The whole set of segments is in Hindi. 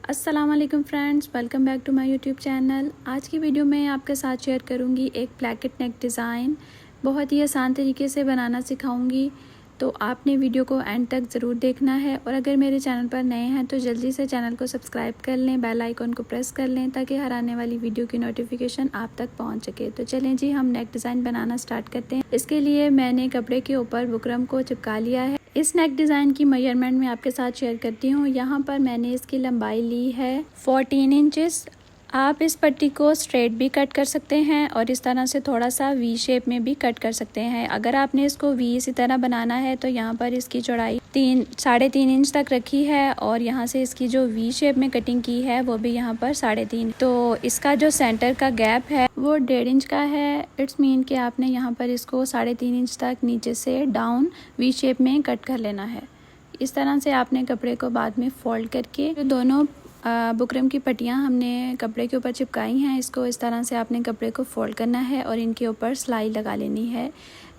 अस्सलाम वालेकुम friends, welcome back to my YouTube channel. आज की वीडियो में आपके साथ शेयर करूंगी एक प्लैकेट नेक डिज़ाइन। बहुत ही आसान तरीके से बनाना सिखाऊंगी, तो आपने वीडियो को एंड तक ज़रूर देखना है। और अगर मेरे चैनल पर नए हैं तो जल्दी से चैनल को सब्सक्राइब कर लें, बेल आइकॉन को प्रेस कर लें ताकि हर आने वाली वीडियो की नोटिफिकेशन आप तक पहुँच सके। तो चलें जी, हम नेक डिज़ाइन बनाना स्टार्ट करते हैं। इसके लिए मैंने कपड़े के ऊपर बुकरम को चिपका लिया है। इस नेक डिज़ाइन की मेजरमेंट मैं आपके साथ शेयर करती हूँ। यहाँ पर मैंने इसकी लंबाई ली है 14 इंचेस। आप इस पट्टी को स्ट्रेट भी कट कर सकते हैं और इस तरह से थोड़ा सा वी शेप में भी कट कर सकते हैं। अगर आपने इसको वी इसी तरह बनाना है तो यहाँ पर इसकी चौड़ाई 3.5 इंच तक रखी है और यहाँ से इसकी जो वी शेप में कटिंग की है वो भी यहाँ पर 3.5। तो इसका जो सेंटर का गैप है वो 1.5 इंच का है। इट्स मीन कि आपने यहाँ पर इसको 3.5 इंच तक नीचे से डाउन वी शेप में कट कर लेना है। इस तरह से आपने कपड़े को बाद में फोल्ड करके जो दोनों बुकरम की पट्टियाँ हमने कपड़े के ऊपर चिपकाई हैं, इसको इस तरह से आपने कपड़े को फोल्ड करना है और इनके ऊपर सिलाई लगा लेनी है।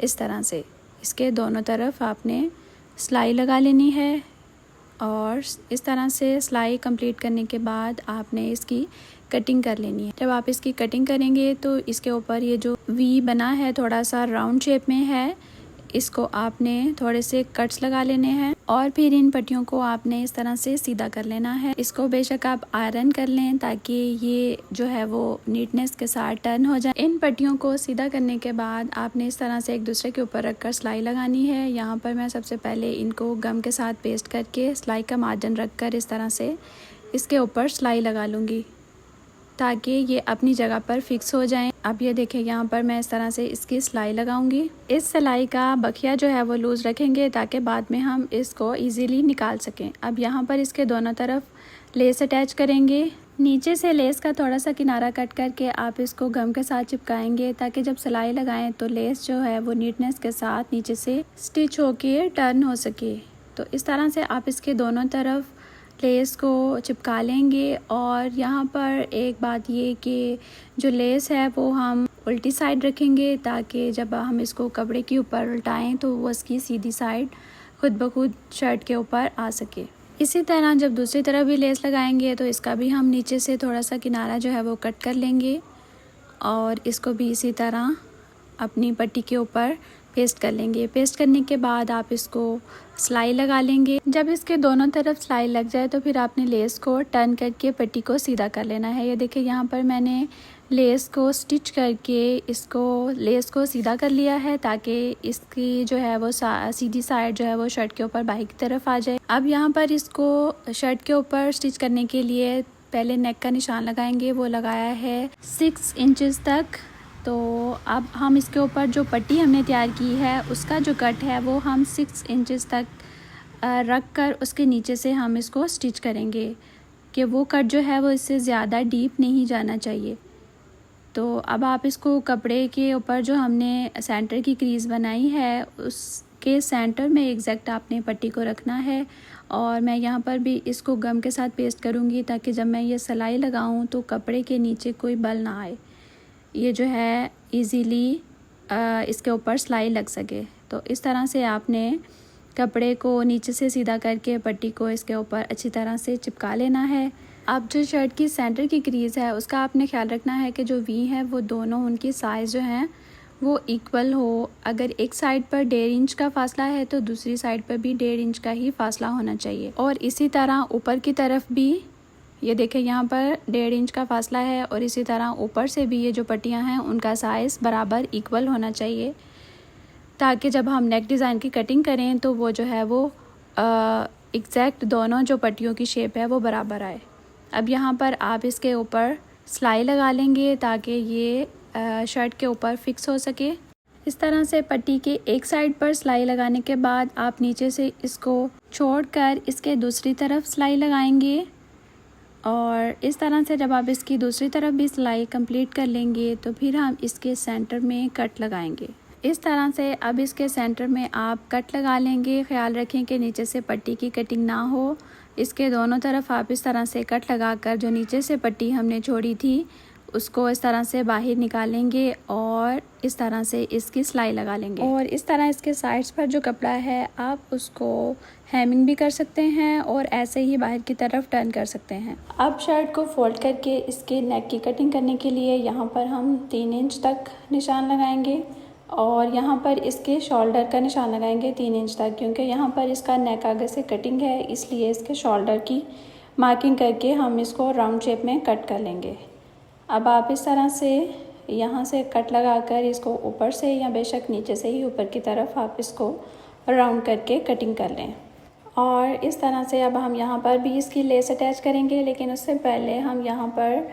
इस तरह से इसके दोनों तरफ आपने सिलाई लगा लेनी है और इस तरह से सिलाई कंप्लीट करने के बाद आपने इसकी कटिंग कर लेनी है। जब आप इसकी कटिंग करेंगे तो इसके ऊपर ये जो वी बना है थोड़ा सा राउंड शेप में है, इसको आपने थोड़े से कट्स लगा लेने हैं और फिर इन पट्टियों को आपने इस तरह से सीधा कर लेना है। इसको बेशक आप आयरन कर लें ताकि ये जो है वो नीटनेस के साथ टर्न हो जाए। इन पट्टियों को सीधा करने के बाद आपने इस तरह से एक दूसरे के ऊपर रखकर सिलाई लगानी है। यहाँ पर मैं सबसे पहले इनको गम के साथ पेस्ट करके सिलाई का मार्जिन रखकर इस तरह से इसके ऊपर सिलाई लगा लूँगी ताकि ये अपनी जगह पर फिक्स हो जाएं। अब ये देखें, यहाँ पर मैं इस तरह से इसकी सिलाई लगाऊंगी। इस सिलाई का बखिया जो है वो लूज़ रखेंगे ताकि बाद में हम इसको इजीली निकाल सकें। अब यहाँ पर इसके दोनों तरफ लेस अटैच करेंगे। नीचे से लेस का थोड़ा सा किनारा कट करके आप इसको गम के साथ चिपकाएंगे ताकि जब सिलाई लगाएं तो लेस जो है वो नीटनेस के साथ नीचे से स्टिच होके टर्न हो सके। तो इस तरह से आप इसके दोनों तरफ लेस को चिपका लेंगे। और यहाँ पर एक बात ये कि जो लेस है वो हम उल्टी साइड रखेंगे ताकि जब हम इसको कपड़े के ऊपर उल्टाएं तो वो इसकी सीधी साइड खुद ब खुद शर्ट के ऊपर आ सके। इसी तरह जब दूसरी तरफ भी लेस लगाएंगे तो इसका भी हम नीचे से थोड़ा सा किनारा जो है वो कट कर लेंगे और इसको भी इसी तरह अपनी पट्टी के ऊपर पेस्ट कर लेंगे। पेस्ट करने के बाद आप इसको सिलाई लगा लेंगे। जब इसके दोनों तरफ सिलाई लग जाए तो फिर आपने लेस को टर्न करके पट्टी को सीधा कर लेना है। ये देखिए, यहाँ पर मैंने लेस को स्टिच करके इसको लेस को सीधा कर लिया है ताकि इसकी जो है वो सीधी साइड जो है वो शर्ट के ऊपर बाहर की तरफ आ जाए। अब यहाँ पर इसको शर्ट के ऊपर स्टिच करने के लिए पहले नेक का निशान लगाएंगे, वो लगाया है 6 इंचेस तक। तो अब हम इसके ऊपर जो पट्टी हमने तैयार की है उसका जो कट है वो हम 6 इंचेस तक रख कर उसके नीचे से हम इसको स्टिच करेंगे कि वो कट जो है वो इससे ज़्यादा डीप नहीं जाना चाहिए। तो अब आप इसको कपड़े के ऊपर जो हमने सेंटर की क्रीज़ बनाई है उसके सेंटर में एग्जैक्ट आपने पट्टी को रखना है। और मैं यहाँ पर भी इसको गम के साथ पेस्ट करूँगी ताकि जब मैं ये सिलाई लगाऊँ तो कपड़े के नीचे कोई बल ना आए, ये जो है इजीली इसके ऊपर सिलाई लग सके। तो इस तरह से आपने कपड़े को नीचे से सीधा करके पट्टी को इसके ऊपर अच्छी तरह से चिपका लेना है। अब जो शर्ट की सेंटर की क्रीज़ है उसका आपने ख्याल रखना है कि जो वी है वो दोनों उनकी साइज़ जो हैं वो इक्वल हो। अगर एक साइड पर 1.5 इंच का फासला है तो दूसरी साइड पर भी 1.5 इंच का ही फासला होना चाहिए। और इसी तरह ऊपर की तरफ भी ये देखें, यहाँ पर 1.5 इंच का फासला है और इसी तरह ऊपर से भी ये जो पट्टियाँ हैं उनका साइज़ बराबर इक्वल होना चाहिए ताकि जब हम नेक डिज़ाइन की कटिंग करें तो वो जो है वो एग्जैक्ट दोनों जो पट्टियों की शेप है वो बराबर आए। अब यहाँ पर आप इसके ऊपर सिलाई लगा लेंगे ताकि ये शर्ट के ऊपर फिक्स हो सके। इस तरह से पट्टी के एक साइड पर सिलाई लगाने के बाद आप नीचे से इसको छोड़कर इसके दूसरी तरफ सिलाई लगाएंगे और इस तरह से जब आप इसकी दूसरी तरफ भी सिलाई कंप्लीट कर लेंगे तो फिर हम इसके सेंटर में कट लगाएंगे। इस तरह से अब इसके सेंटर में आप कट लगा लेंगे। ख्याल रखें कि नीचे से पट्टी की कटिंग ना हो। इसके दोनों तरफ आप इस तरह से कट लगाकर जो नीचे से पट्टी हमने छोड़ी थी उसको इस तरह से बाहर निकालेंगे और इस तरह से इसकी सिलाई लगा लेंगे। और इस तरह इसके साइड्स पर जो कपड़ा है आप उसको हेमिंग भी कर सकते हैं और ऐसे ही बाहर की तरफ टर्न कर सकते हैं। अब शर्ट को फोल्ड करके इसके नेक की कटिंग करने के लिए यहाँ पर हम 3 इंच तक निशान लगाएंगे और यहाँ पर इसके शोल्डर का निशान लगाएंगे 3 इंच तक, क्योंकि यहाँ पर इसका नेक आगे से कटिंग है, इसलिए इसके शोल्डर की मार्किंग करके हम इसको राउंड शेप में कट कर लेंगे। अब आप इस तरह से यहाँ से कट लगाकर इसको ऊपर से या बेशक नीचे से ही ऊपर की तरफ आप इसको राउंड करके कटिंग कर लें। और इस तरह से अब हम यहाँ पर भी इसकी लेस अटैच करेंगे, लेकिन उससे पहले हम यहाँ पर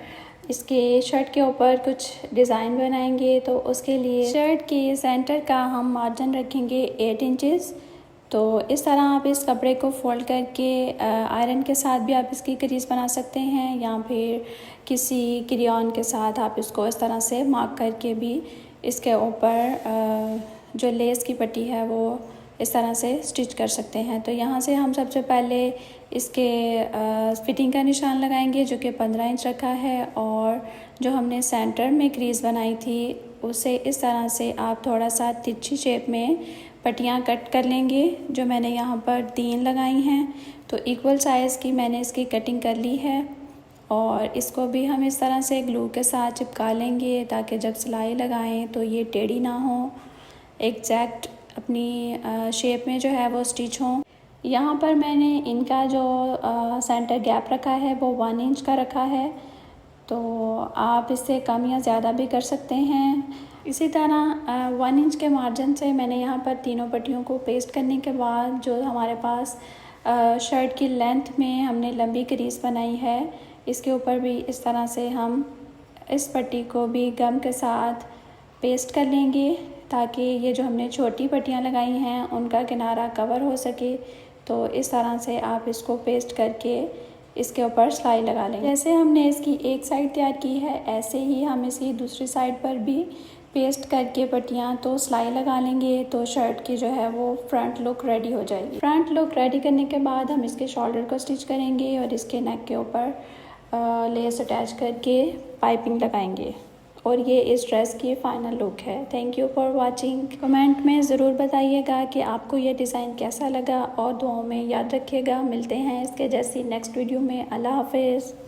इसके शर्ट के ऊपर कुछ डिज़ाइन बनाएंगे। तो उसके लिए शर्ट के सेंटर का हम मार्जिन रखेंगे 8 इंचेस। तो इस तरह आप इस कपड़े को फोल्ड करके आयरन के साथ भी आप इसकी क्रीज बना सकते हैं, या फिर किसी क्रेयॉन के साथ आप इसको इस तरह से मार्क करके भी इसके ऊपर जो लेस की पट्टी है वो इस तरह से स्टिच कर सकते हैं। तो यहाँ से हम सबसे पहले इसके फिटिंग का निशान लगाएंगे जो कि 15 इंच रखा है, और जो हमने सेंटर में क्रीज बनाई थी उसे इस तरह से आप थोड़ा सा तिरछी शेप में पट्टियाँ कट कर लेंगे। जो मैंने यहाँ पर 3 लगाई हैं, तो इक्वल साइज़ की मैंने इसकी कटिंग कर ली है और इसको भी हम इस तरह से ग्लू के साथ चिपका लेंगे ताकि जब सिलाई लगाएं तो ये टेढ़ी ना हो, एग्जैक्ट अपनी शेप में जो है वो स्टिच हो। यहाँ पर मैंने इनका जो सेंटर गैप रखा है वो 1 इंच का रखा है, तो आप इससे कम या ज़्यादा भी कर सकते हैं। इसी तरह 1 इंच के मार्जिन से मैंने यहाँ पर तीनों पट्टियों को पेस्ट करने के बाद जो हमारे पास शर्ट की लेंथ में हमने लंबी क्रीज बनाई है, इसके ऊपर भी इस तरह से हम इस पट्टी को भी गम के साथ पेस्ट कर लेंगे ताकि ये जो हमने छोटी पट्टियाँ लगाई हैं उनका किनारा कवर हो सके। तो इस तरह से आप इसको पेस्ट करके इसके ऊपर सिलाई लगा लेंगे। जैसे हमने इसकी एक साइड तैयार की है, ऐसे ही हम इसकी दूसरी साइड पर भी पेस्ट करके पट्टियाँ तो सिलाई लगा लेंगे। तो शर्ट की जो है वो फ्रंट लुक रेडी हो जाएगी। फ्रंट लुक रेडी करने के बाद हम इसके शोल्डर को स्टिच करेंगे और इसके नेक के ऊपर लेस अटैच करके पाइपिंग लगाएंगे, और ये इस ड्रेस की फ़ाइनल लुक है। Thank you for watching. Comment में ज़रूर बताइएगा कि आपको ये डिज़ाइन कैसा लगा, और दुआओं में याद रखिएगा। मिलते हैं इसके जैसी नेक्स्ट वीडियो में। अल्लाह हाफिज़।